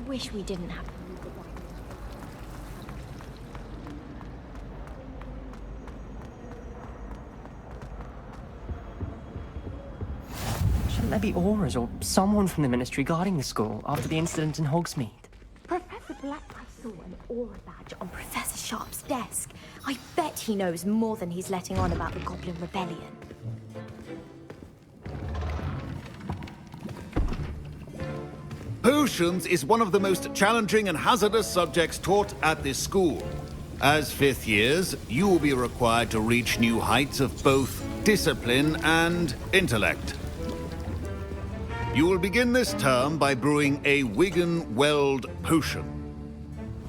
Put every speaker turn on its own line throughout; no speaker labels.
wish we didn't have.
Shouldn't there be auras or someone from the Ministry guarding the school after the incident in Hogsmeade?
Professor Blackeye saw an aura badge on Professor Sharp's desk. I bet he knows more than he's letting on about the Goblin Rebellion.
Potions is one of the most challenging and hazardous subjects taught at this school. As fifth years, you will be required to reach new heights of both discipline and intellect. You will begin this term by brewing a Wigan-Weld potion.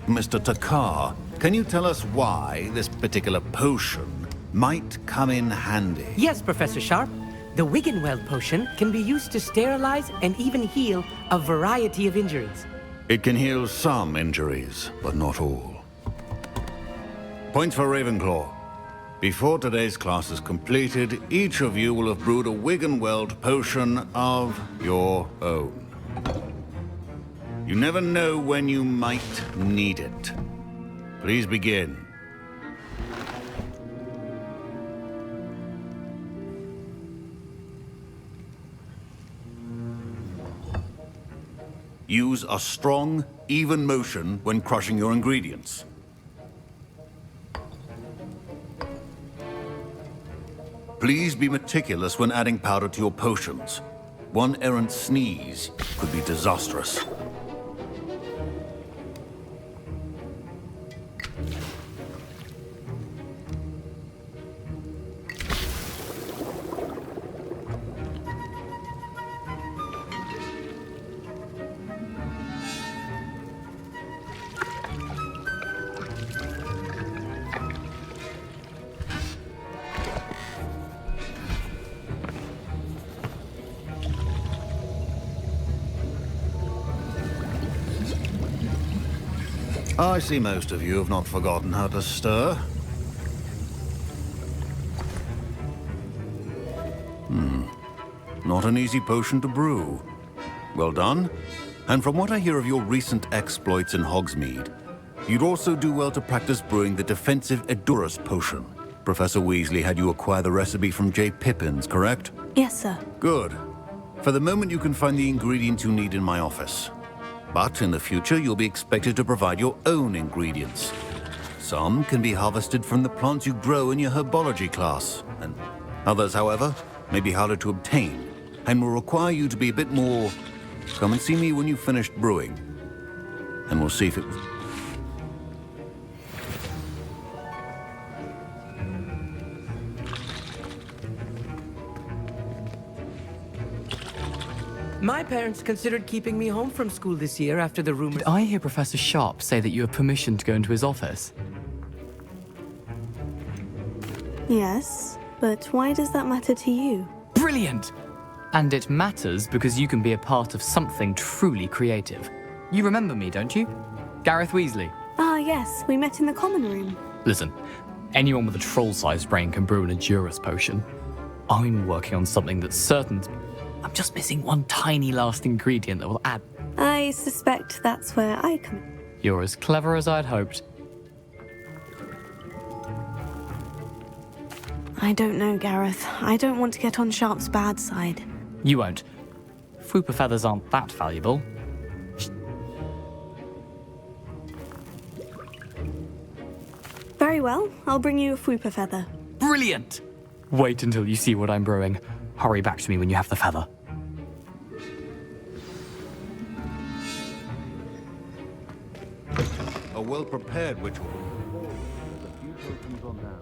Mr. Takar, can you tell us why this particular potion might come in handy?
Yes, Professor Sharp. The Wiggenweld potion can be used to sterilize and even heal a variety of injuries.
It can heal some injuries, but not all. Points for Ravenclaw. Before today's class is completed, each of you will have brewed a Wiggenweld potion of your own. You never know when you might need it. Please begin. Use a strong, even motion when crushing your ingredients. Please be meticulous when adding powder to your potions. One errant sneeze could be disastrous. I see most of you have not forgotten how to stir. Not an easy potion to brew. Well done. And from what I hear of your recent exploits in Hogsmeade, you'd also do well to practice brewing the defensive Edurus potion. Professor Weasley had you acquire the recipe from J. Pippins, correct?
Yes, sir.
Good. For the moment, you can find the ingredients you need in my office. But in the future, you'll be expected to provide your own ingredients. Some can be harvested from the plants you grow in your herbology class, and others, however, may be harder to obtain, and will require you to be a bit more... Come and see me when you've finished brewing, and we'll see if it...
My parents considered keeping me home from school this year after the rumors.
Did I hear Professor Sharp say that you have permission to go into his office?
Yes, but why does that matter to you?
Brilliant! And it matters because you can be a part of something truly creative. You remember me, don't you? Gareth Weasley.
Ah, yes, we met in the common room.
Listen, anyone with a troll-sized brain can brew an Edurus potion. I'm working on something that's certain to... I'm just missing one tiny last ingredient that will add...
I suspect that's where I come in.
You're as clever as I'd hoped.
I don't know, Gareth. I don't want to get on Sharp's bad side.
You won't. Fwooper feathers aren't that valuable.
Very well, I'll bring you a Fwooper feather.
Brilliant! Wait until you see what I'm brewing. Hurry back to me when you have the feather.
A well-prepared witch will be a few tokens on down.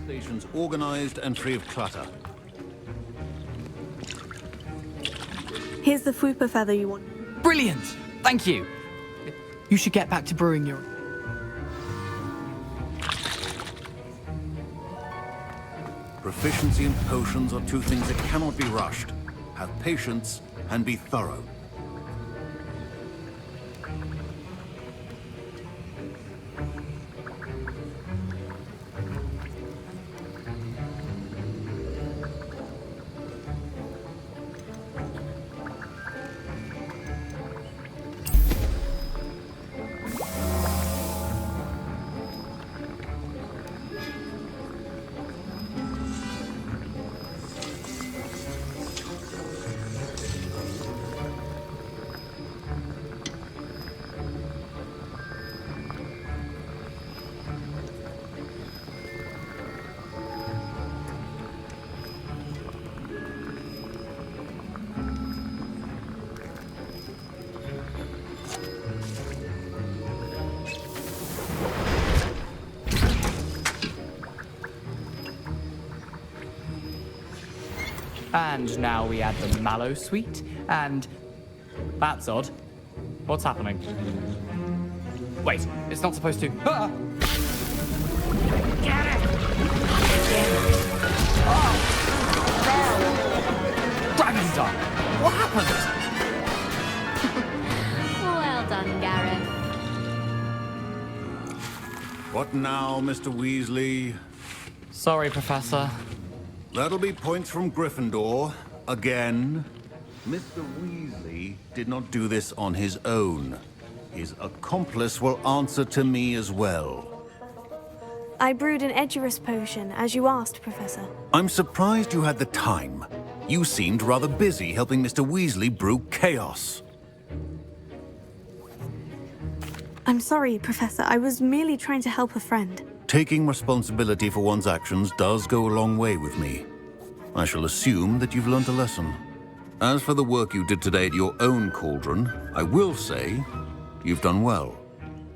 Stations organized and free of clutter.
Here's the Fupa feather you want.
Brilliant! Thank you. You should get back to brewing your...
Proficiency and potions are two things that cannot be rushed. Have patience and be thorough.
And now we add the mallow sweet, and... That's odd. What's happening? Wait, it's not supposed to... Ah! Get it! Oh! No! Dragon's done! What happened?
Well done, Gareth.
What now, Mr. Weasley?
Sorry, Professor.
That'll be points from Gryffindor. Again. Mr. Weasley did not do this on his own. His accomplice will answer to me as well.
I brewed an Edurus potion, as you asked, Professor.
I'm surprised you had the time. You seemed rather busy helping Mr. Weasley brew chaos.
I'm sorry, Professor. I was merely trying to help a friend.
Taking responsibility for one's actions does go a long way with me. I shall assume that you've learnt a lesson. As for the work you did today at your own cauldron, I will say you've done well.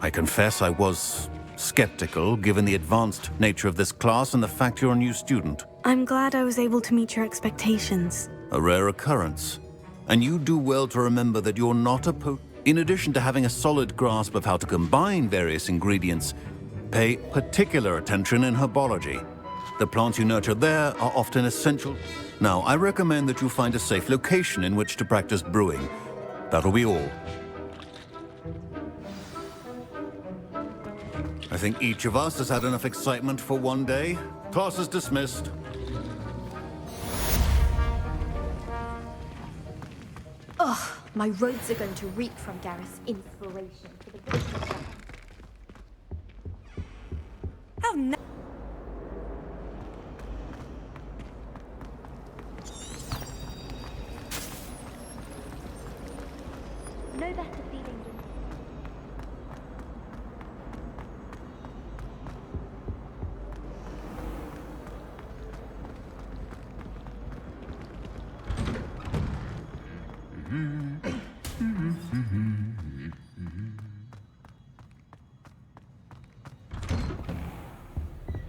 I confess I was skeptical, given the advanced nature of this class and the fact you're a new student.
I'm glad I was able to meet your expectations.
A rare occurrence. And you do well to remember that you're not a In addition to having a solid grasp of how to combine various ingredients, pay particular attention in herbology. The plants you nurture there are often essential. Now, I recommend that you find a safe location in which to practice brewing. That'll be all. I think each of us has had enough excitement for one day. Class is dismissed.
Ugh, my robes are going to reek from Gareth's inspiration for the business.
How n-
No better feeling than...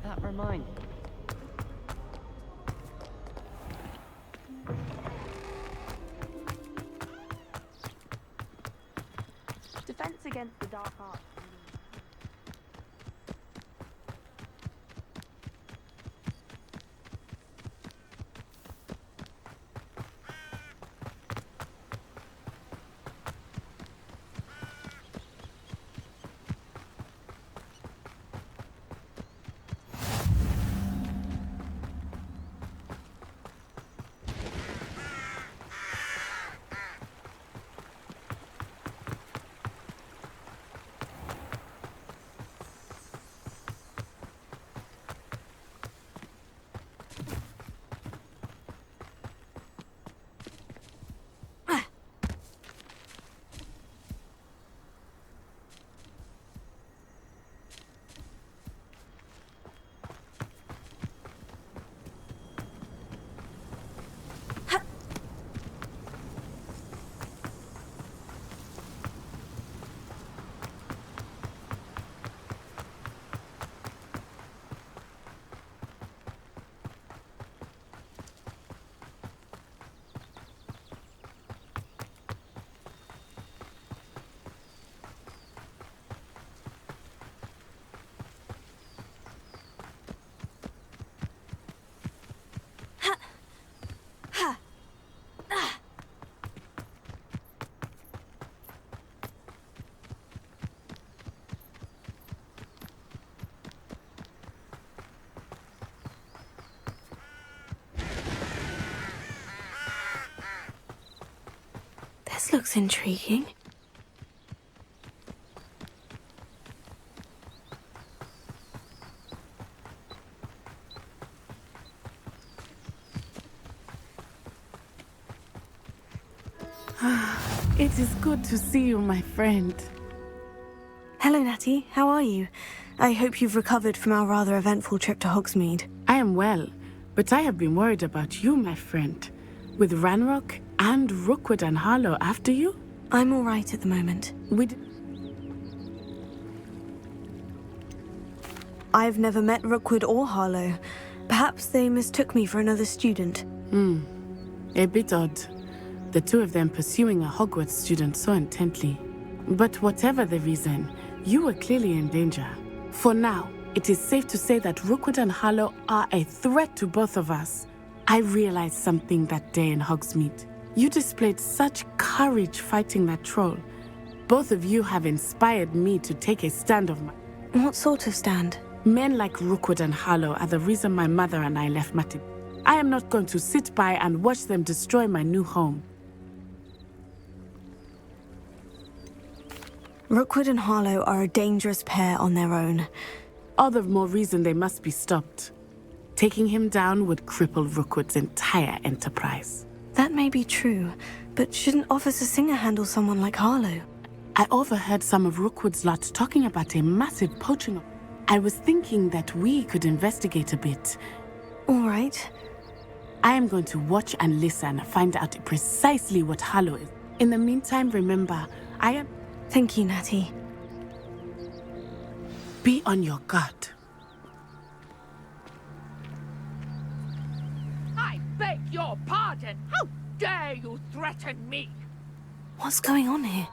That reminds me.
Defense against the dark arts. This looks intriguing.
It is good to see you, my friend.
Hello, Natty. How are you? I hope you've recovered from our rather eventful trip to Hogsmeade.
I am well, but I have been worried about you, my friend. With Ranrock and Rookwood and Harlow after you?
I'm all right at the moment. I've never met Rookwood or Harlow. Perhaps they mistook me for another student.
A bit odd. The two of them pursuing a Hogwarts student so intently. But whatever the reason, you were clearly in danger. For now, it is safe to say that Rookwood and Harlow are a threat to both of us. I realized something that day in Hogsmeade. You displayed such courage fighting that troll. Both of you have inspired me to take a stand of my...
What sort of stand?
Men like Rookwood and Harlow are the reason my mother and I left Mati. I am not going to sit by and watch them destroy my new home.
Rookwood and Harlow are a dangerous pair on their own.
All the more reason they must be stopped. Taking him down would cripple Rookwood's entire enterprise.
That may be true, but shouldn't Officer Singer handle someone like Harlow?
I overheard some of Rookwood's lot talking about a massive poaching. I was thinking that we could investigate a bit.
All right.
I am going to watch and listen, find out precisely what Harlow is. In the meantime, remember, I am...
Thank you, Natty.
Be on your guard.
I beg your pardon. How dare you threaten me?
What's going on here?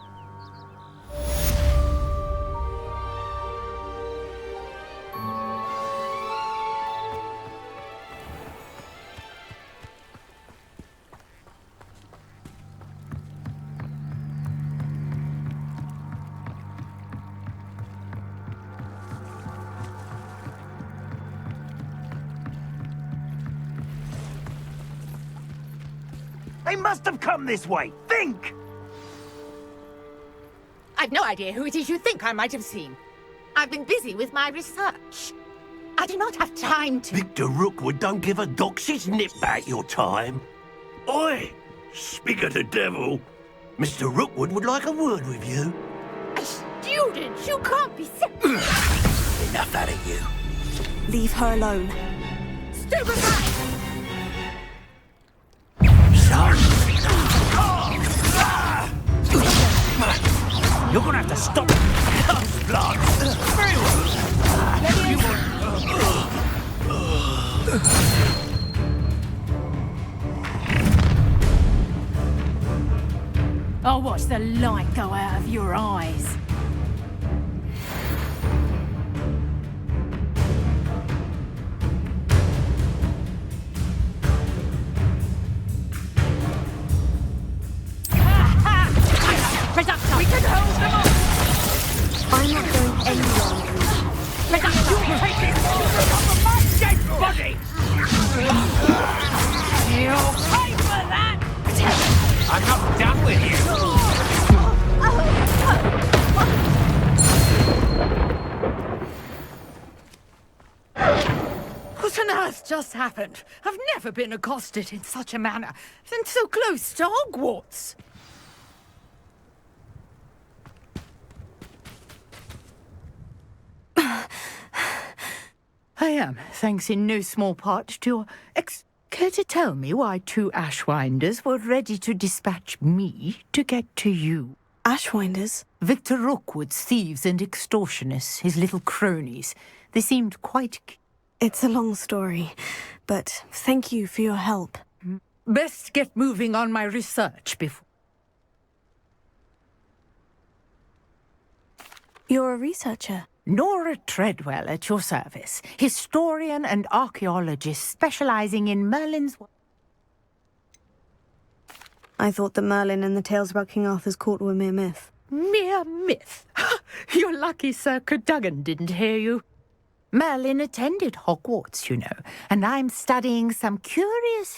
They must have come this way. Think!
I've no idea who it is you think I might have seen. I've been busy with my research. I do not have time to...
Victor Rookwood don't give a doxy's nip about your time. Oi! Speak of the devil. Mr. Rookwood would like a word with you.
A student? You can't be serious.
Enough out of you.
Leave her alone.
Stupefy!
Son! You're gonna have to stop those blood. Very
I'll watch the light go out of your eyes. Reductor! We can hold them off!
I'm not going anywhere.
Reductor! You take this off of my dead body! You'll pay for that!
I'm not done with you.
What on earth just happened? I've never been accosted in such a manner, and so close to Hogwarts. I am, thanks in no small part to your care to tell me why two Ashwinders were ready to dispatch me to get to you?
Ashwinders?
Victor Rookwood's thieves and extortionists, his little cronies. They seemed quite...
It's a long story, but thank you for your help.
Best get moving on my research before...
You're a researcher?
Nora Treadwell at your service, historian and archaeologist specializing in Merlin's...
I thought that Merlin and the tales about King Arthur's court were mere myth.
Mere myth? You're lucky Sir Cadogan didn't hear you. Merlin attended Hogwarts, you know, and I'm studying some curious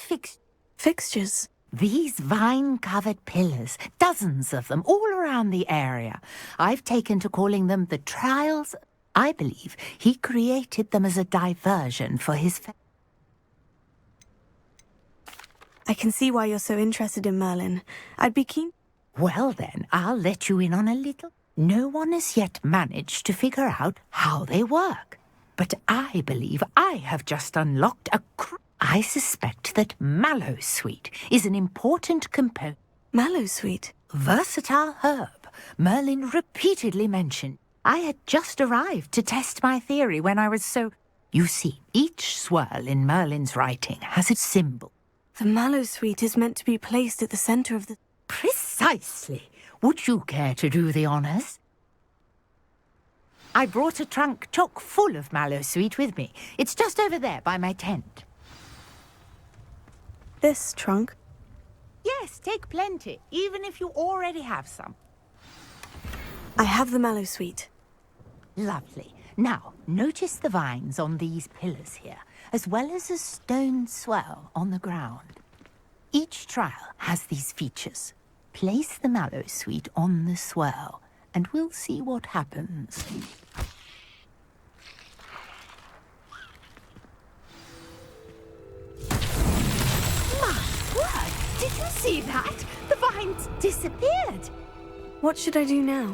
Fixtures?
These vine-covered pillars, dozens of them, all around the area. I've taken to calling them the Trials. I believe he created them as a diversion for his...
I can see why you're so interested in Merlin. I'd be keen...
Well then, I'll let you in on a little. No one has yet managed to figure out how they work. But I believe I have just unlocked a... I suspect that Mallowsweet is an important component.
Mallowsweet?
Versatile herb. Merlin repeatedly mentioned. I had just arrived to test my theory when I was so... You see, each swirl in Merlin's writing has its symbol.
The Mallowsweet is meant to be placed at the center of the...
Precisely. Would you care to do the honors? I brought a trunk chock full of Mallowsweet with me. It's just over there by my tent.
This trunk?
Yes, take plenty, even if you already have some.
I have the Mallowsweet.
Lovely. Now, notice the vines on these pillars here, as well as a stone swirl on the ground. Each trial has these features. Place the Mallowsweet on the swirl, and we'll see what happens.
Did you see that? The vines disappeared.
What should I do now?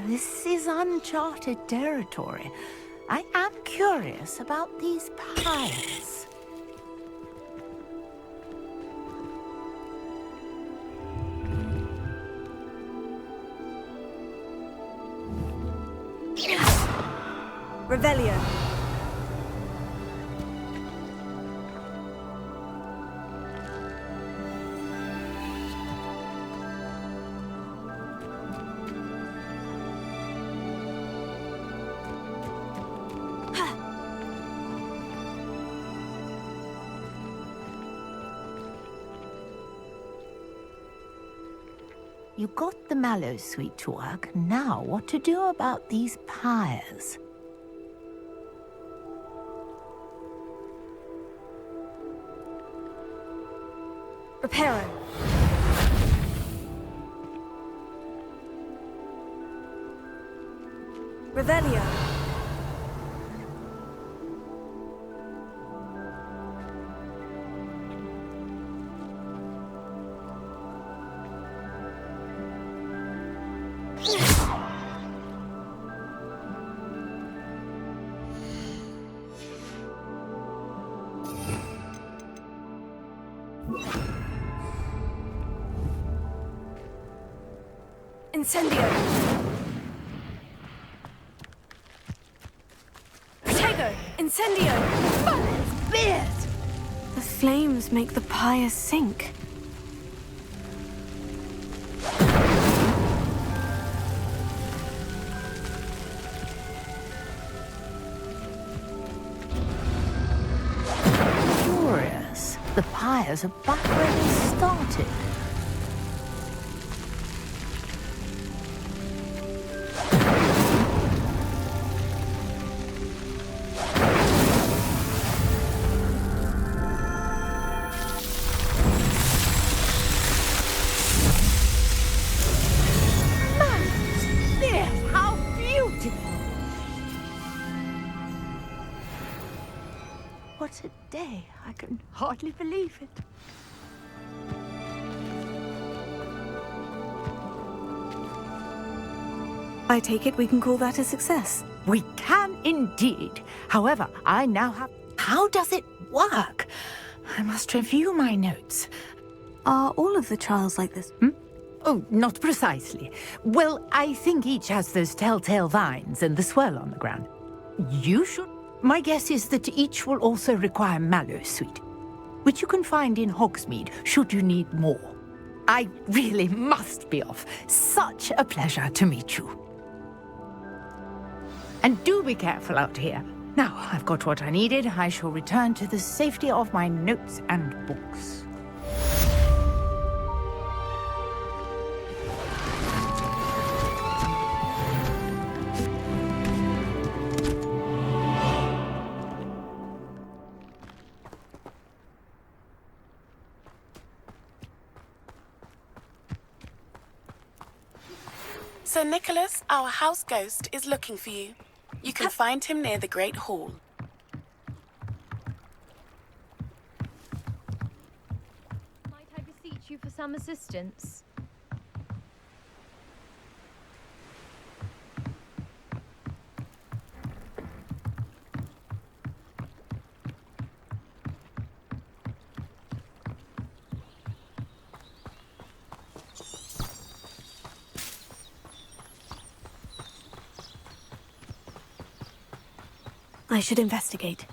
This is uncharted territory. I am curious about these piles.
Revelio.
You got the Mallowsweet to work. Now, what to do about these pyres?
Reparo. Revelio. Incendio. Protego. Incendio. Fire's beard. The flames make the pyre sink.
Curious. The pyres are back where they started. What a day. I can hardly believe it.
I take it we can call that a success.
We can indeed. However, I now have... How does it work? I must review my notes.
Are all of the trials like this?
Oh, not precisely. Well, I think each has those telltale vines and the swirl on the ground. You should... My guess is that each will also require Mallowsweet, which you can find in Hogsmeade, should you need more. I really must be off. Such a pleasure to meet you. And do be careful out here. Now, I've got what I needed. I shall return to the safety of my notes and books.
Sir Nicholas, our house ghost, is looking for you. You can find him near the Great Hall.
Might I beseech you for some assistance?
I should investigate.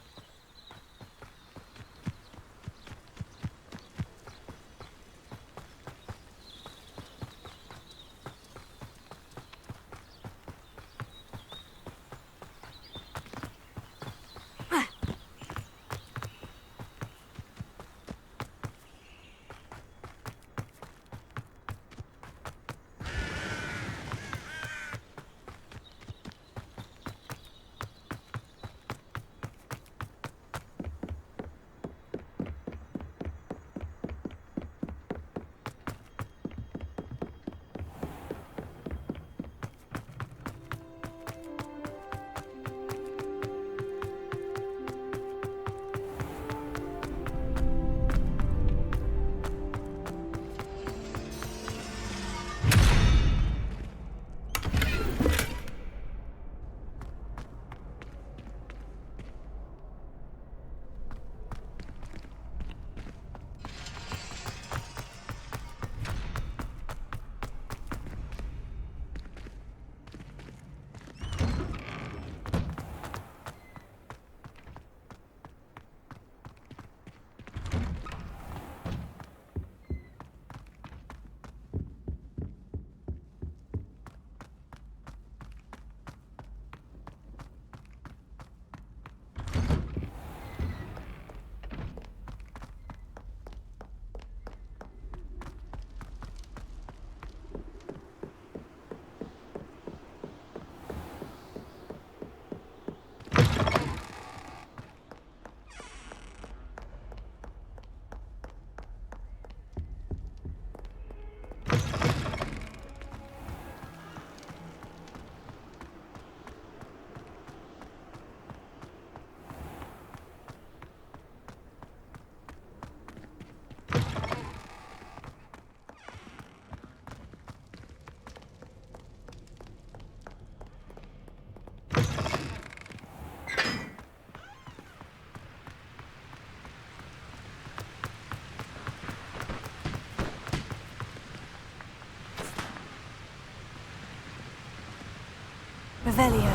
Revelio.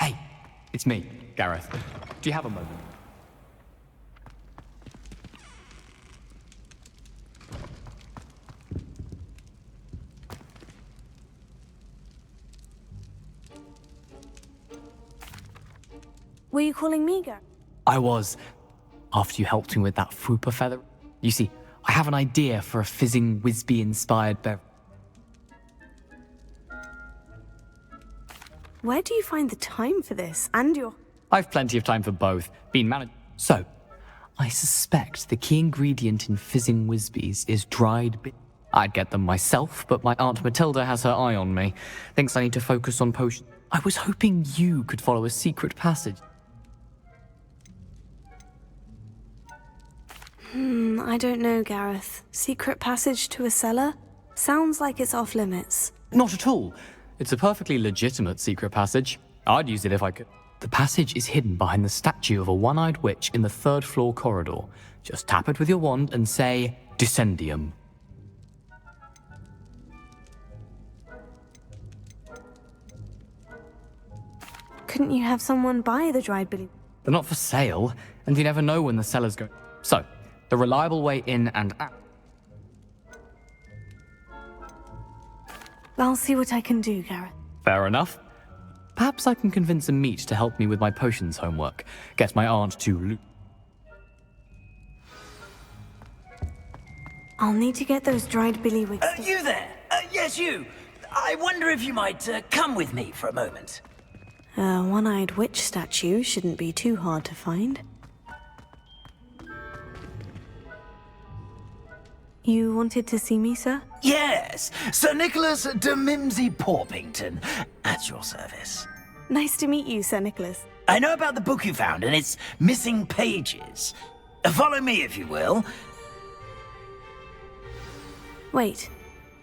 Hey, it's me, Gareth. Do you have a moment?
Were you calling me, Gareth?
I was, after you helped me with that Fooper feather. You see, I have an idea for a fizzing Wisby-inspired beverage.
Where do you find the time for this? And your...
I've plenty of time for both. Been managed. So, I suspect the key ingredient in fizzing Wisbies is dried I'd get them myself, but my Aunt Matilda has her eye on me. Thinks I need to focus on potions. I was hoping you could follow a secret passage.
I don't know, Gareth. Secret passage to a cellar? Sounds like it's off limits.
Not at all. It's a perfectly legitimate secret passage. I'd use it if I could. The passage is hidden behind the statue of a one-eyed witch in the third-floor corridor. Just tap it with your wand and say, Descendium.
couldn't you have someone buy the dried billy?
They're not for sale, and you never know when the sellers go. So, the reliable way in and out.
I'll see what I can do, Gareth.
Fair enough. Perhaps I can convince a meat to help me with my potions homework. Get my aunt to
I'll need to get those dried billywigs.
You there? Yes, you. I wonder if you might come with me for a moment.
A one-eyed witch statue shouldn't be too hard to find. You wanted to see me, sir?
Yes, Sir Nicholas de Mimsy Porpington, at your service.
Nice to meet you, Sir Nicholas.
I know about the book you found and its missing pages. Follow me, if you will.
Wait,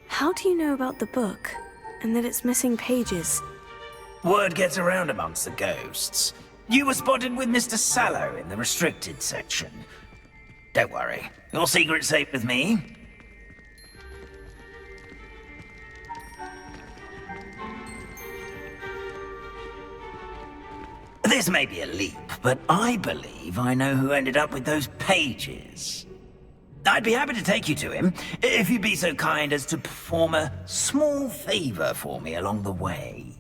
how do you know about the book, and that it's missing pages?
Word gets around amongst the ghosts. You were spotted with Mr. Sallow in the restricted section. Don't worry, your secret's safe with me. This may be a leap, but I believe I know who ended up with those pages. I'd be happy to take you to him, if you'd be so kind as to perform a small favor for me along the way.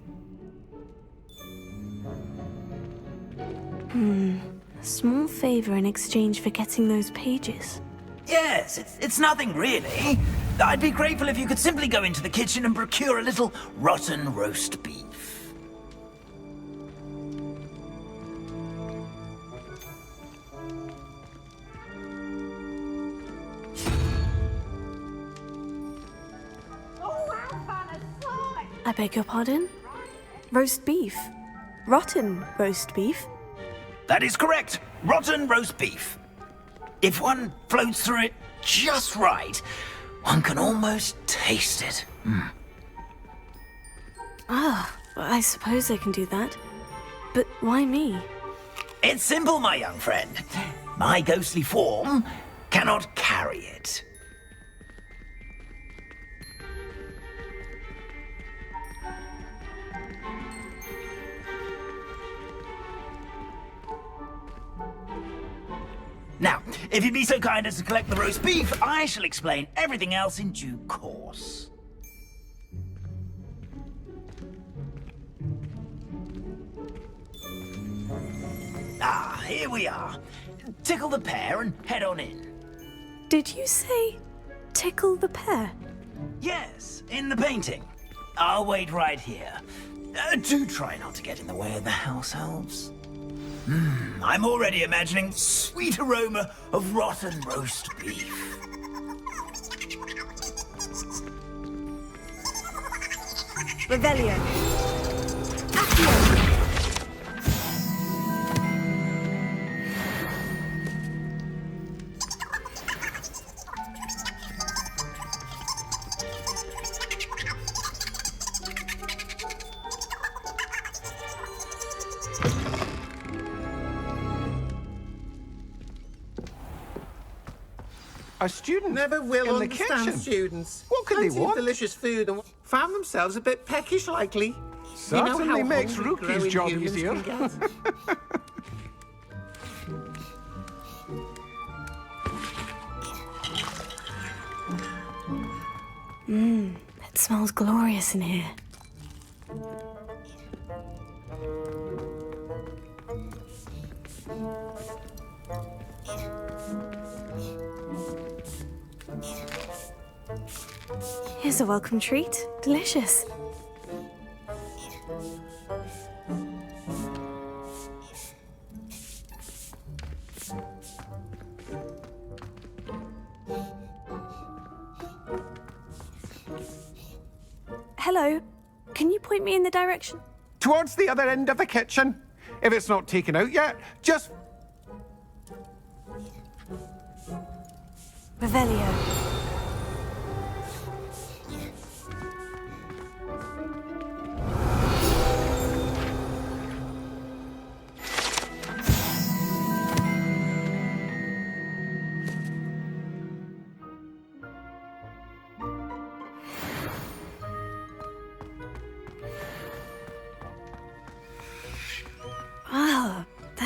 A small favor in exchange for getting those pages.
Yes, it's nothing really. I'd be grateful if you could simply go into the kitchen and procure a little rotten roast beef.
I beg your pardon? Roast beef? Rotten roast beef?
That is correct. Rotten roast beef. If one floats through it just right, one can almost taste it.
I suppose I can do that. But why me?
It's simple, my young friend. My ghostly form cannot carry it. Now, if you'd be so kind as to collect the roast beef, I shall explain everything else in due course. Ah, here we are. Tickle the pear and head on in.
Did you say tickle the pear?
Yes, in the painting. I'll wait right here. Do try not to get in the way of the house elves. I'm already imagining sweet aroma of rotten roast beef.
Revelio.
A student
never will
in the
understand
kitchen.
Students.
What could they
Plenty of
want?
delicious food and found themselves a bit peckish likely.
Certainly
you know how
makes
hungry
Rookie's
growing
job
humans
easier.
can get.
It smells glorious in here. Here's a welcome treat. Delicious. Hello. Can you point me in the direction?
Towards the other end of the kitchen. If it's not taken out yet, just...
Revelio.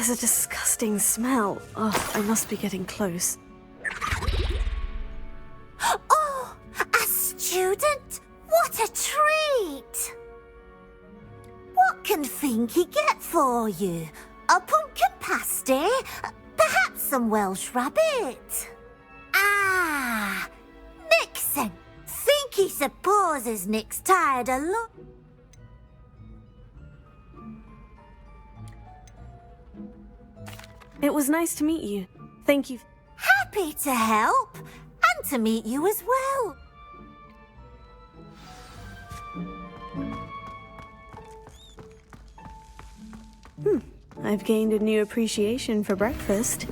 There's a disgusting smell. Oh, I must be getting close.
Oh, a student? What a treat! What can Finky get for you? A pumpkin pasty? Perhaps some Welsh rabbit? Ah, Nixon. Finky supposes Nick's tired a lot.
It was nice to meet you. Thank you.
Happy to help, and to meet you as well.
I've gained a new appreciation for breakfast.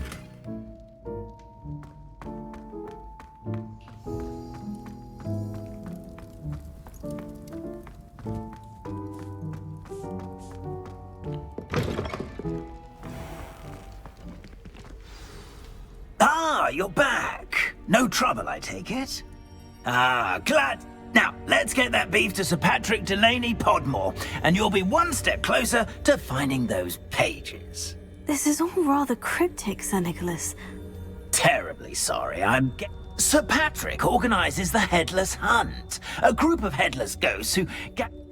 Ah, you're back. No trouble, I take it? Ah, glad. Now, let's get that beef to Sir Patrick Delaney Podmore, and you'll be one step closer to finding those pages.
This is all rather cryptic, Sir Nicholas.
Terribly sorry, Sir Patrick organises the Headless Hunt, a group of headless ghosts who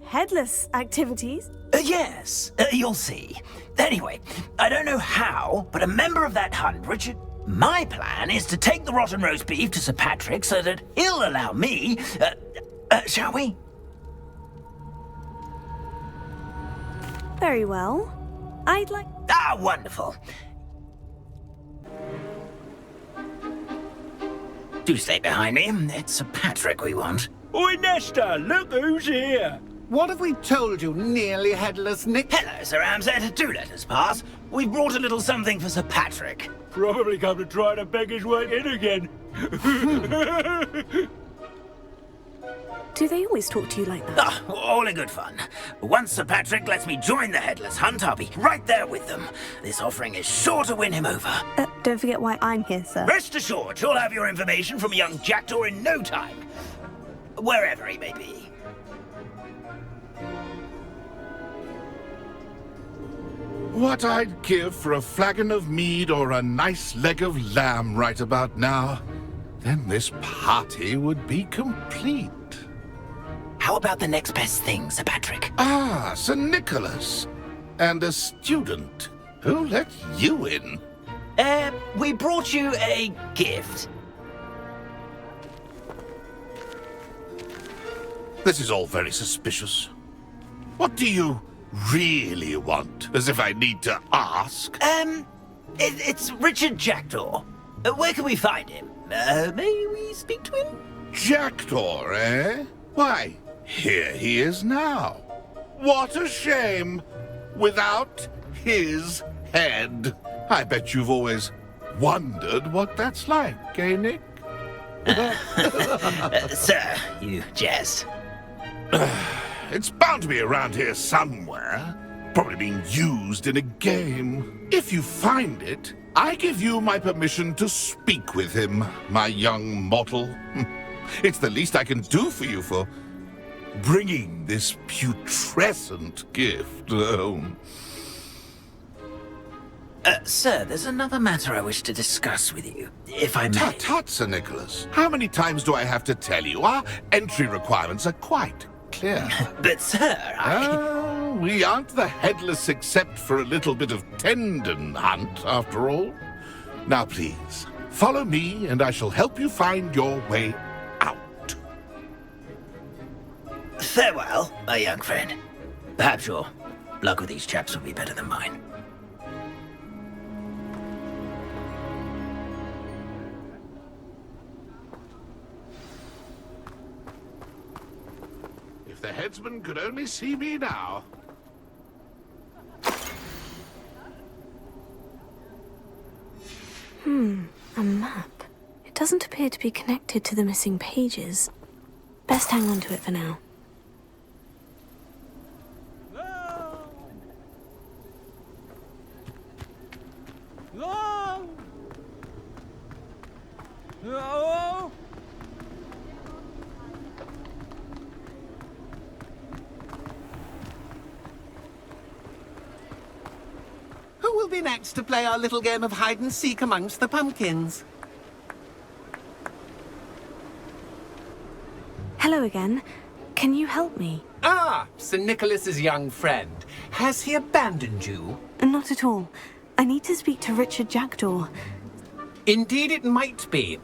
Headless activities?
Yes, you'll see. Anyway, I don't know how, but a member of that hunt, Richard... My plan is to take the rotten roast beef to Sir Patrick so that he'll allow me... shall we?
Very well. I'd like...
Ah, wonderful. Do stay behind me. It's Sir Patrick we want.
Oi, Nesta, look who's here.
What have we told you, nearly headless Nick?
Hello, Sir Ramsay. Do let us pass. We've brought a little something for Sir Patrick.
Probably come to try to beg his way in again.
Do they always talk to you like that?
Ah, all in good fun. Once Sir Patrick lets me join the Headless Hunt, I'll be right there with them. This offering is sure to win him over.
Don't forget why I'm here, sir.
Rest assured, you'll have your information from a young jackdaw in no time. Wherever he may be.
What I'd give for a flagon of mead or a nice leg of lamb right about now. Then this party would be complete.
How about the next best thing, Sir Patrick?
Ah, Sir Nicholas. And a student. Who let you in?
We brought you a gift.
This is all very suspicious. What do you really want? As if I need to ask.
It's Richard Jackdaw. Where can we find him? May we speak to him?
Jackdaw, eh? Why, here he is now. What a shame. Without his head. I bet you've always wondered what that's like, eh, Nick?
Sir, you jest.
It's bound to be around here somewhere. Probably being used in a game. If you find it, I give you my permission to speak with him, my young mortal. It's the least I can do for you for bringing this putrescent gift home.
Sir, there's another matter I wish to discuss with you, if I may.
Tut-tut, Sir Nicholas. How many times do I have to tell you? Our entry requirements are quite clear.
But, sir,
we aren't the headless except for a little bit of tendon hunt, after all. Now, please, follow me, and I shall help you find your way out.
Farewell, my young friend. Perhaps your luck with these chaps will be better than mine.
If the headsman could only see me now.
A map. It doesn't appear to be connected to the missing pages. Best hang on to it for now.
Who will be next to play our little game of hide and seek amongst the pumpkins?
Hello again. Can you help me?
Ah, Sir Nicholas's young friend. Has he abandoned you?
Not at all. I need to speak to Richard Jackdaw.
Indeed it might be.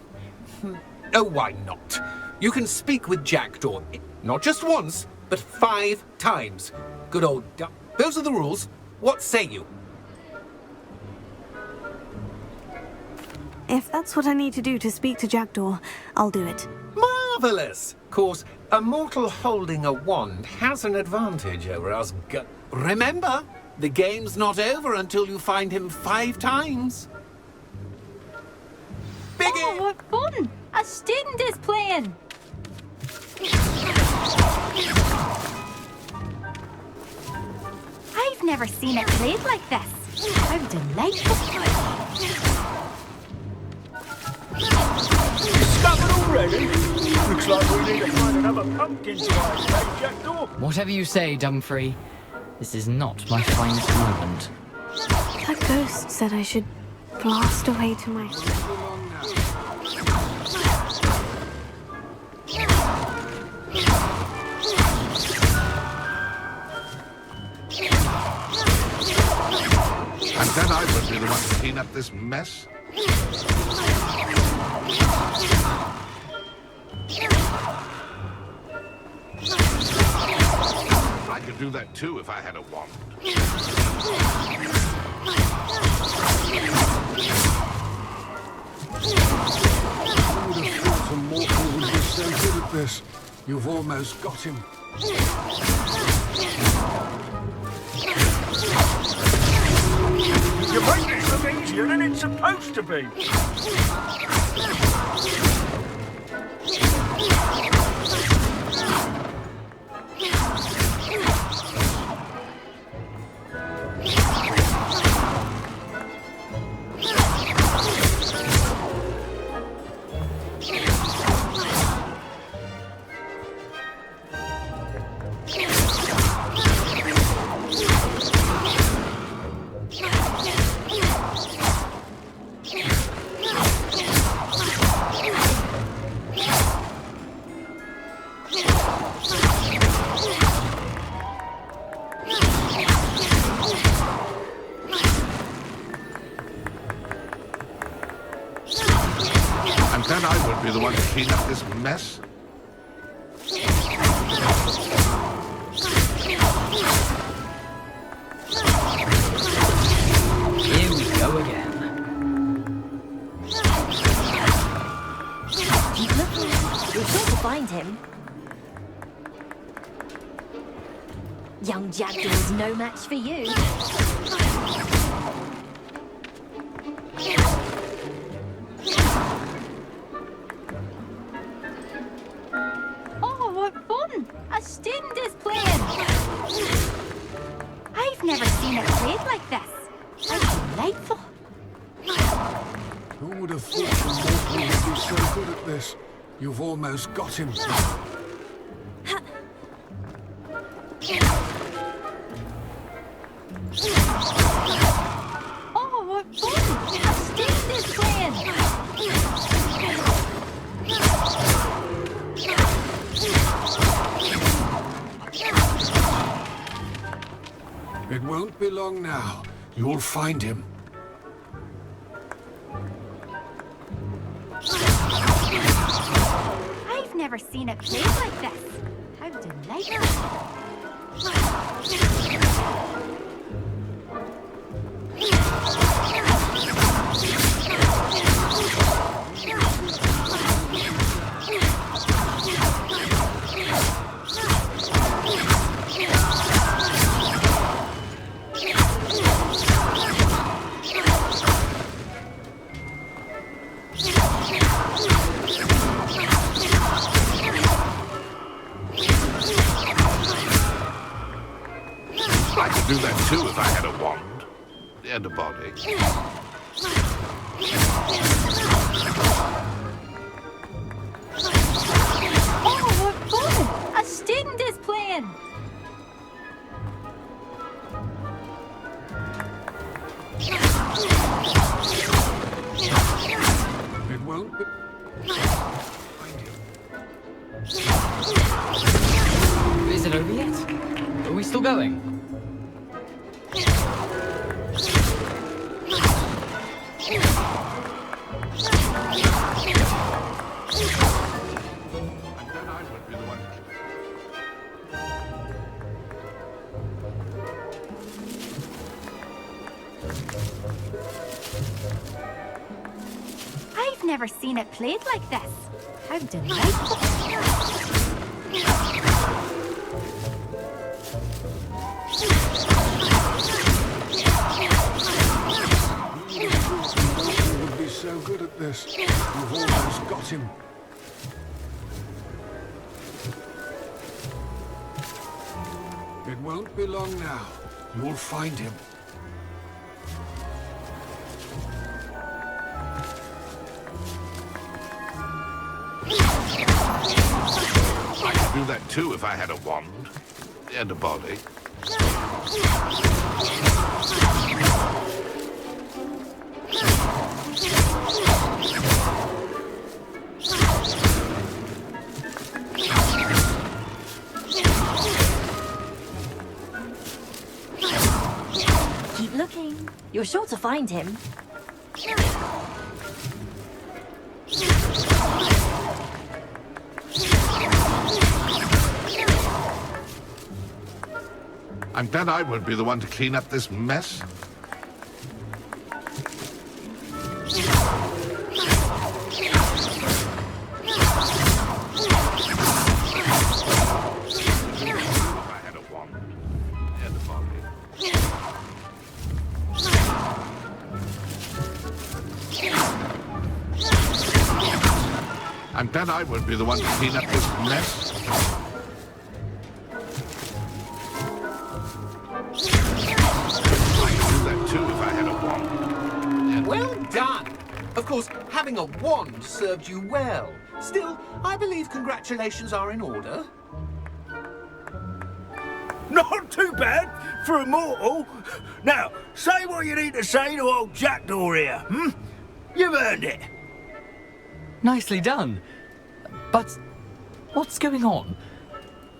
Oh, why not? You can speak with Jackdaw, not just once, but 5 times. Good old duck. Those are the rules. What say you?
If that's what I need to do to speak to Jackdaw, I'll do it.
Marvellous! Of course, a mortal holding a wand has an advantage over us. Remember, the game's not over until you find him 5 times. Biggie!
Oh, what fun! A student is playing! I've never seen it played like this. How delightful!
Discovered already? Looks like we need to find another pumpkin spice, eh, Jackdaw?
Whatever you say, Dumfrey. This is not my finest moment.
That ghost said I should blast away to my...
And then I would be the one to clean up this mess. I could do that too if I had a wand.
Who would have thought a mortal would be so good at this? You've almost got him.
You make this look easier than it's supposed to be.
And then I would be the one to clean up this mess.
Here we go again.
Keep looking. You're sure to find him. Young Jackdaw's no match for you. Oh, what fun! A student is playing! I've never seen it played like this. How delightful!
Who would have thought a mortal would be so good at this? You've almost got him.
Oh, what fun! A student is playing!
It won't be long now. You'll find him.
I've never seen it played like this. How delightful!
I could do that too if I had a wand. And a body.
Oh, what fun! A student is playing!
It won't be...
Is it over yet? Are we still going?
I've never seen it played like this. How delightful.
You would be so good at this. You've almost got him. It won't be long now. You'll find him.
I could do that too if I had a wand and a body.
Keep looking. You're sure to find him.
I'm glad I won't be the one to clean up this mess. I'm glad I won't be the one to clean up this mess.
Well done! Of course, having a wand served you well. Still, I believe congratulations are in order.
Not too bad for a mortal. Now, say what you need to say to old Jackdaw here, hmm? You've earned it.
Nicely done. But what's going on?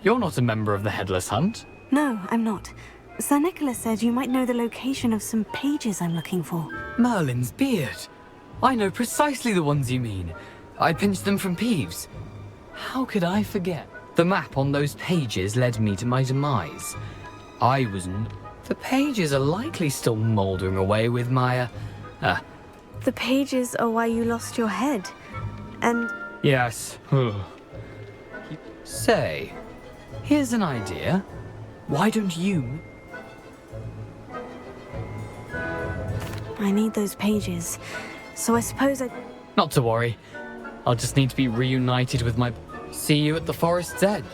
You're not a member of the Headless Hunt.
No, I'm not. Sir Nicholas said you might know the location of some pages I'm looking for.
Merlin's beard. I know precisely the ones you mean. I pinched them from Peeves. How could I forget? The map on those pages led me to my demise. I wasn't. The pages are likely still mouldering away with my,
The pages are why you lost your head. And...
Yes. Say, here's an idea. Why don't you...
I need those pages, so I suppose
Not to worry. I'll just need to be reunited with my... See you at the forest's edge.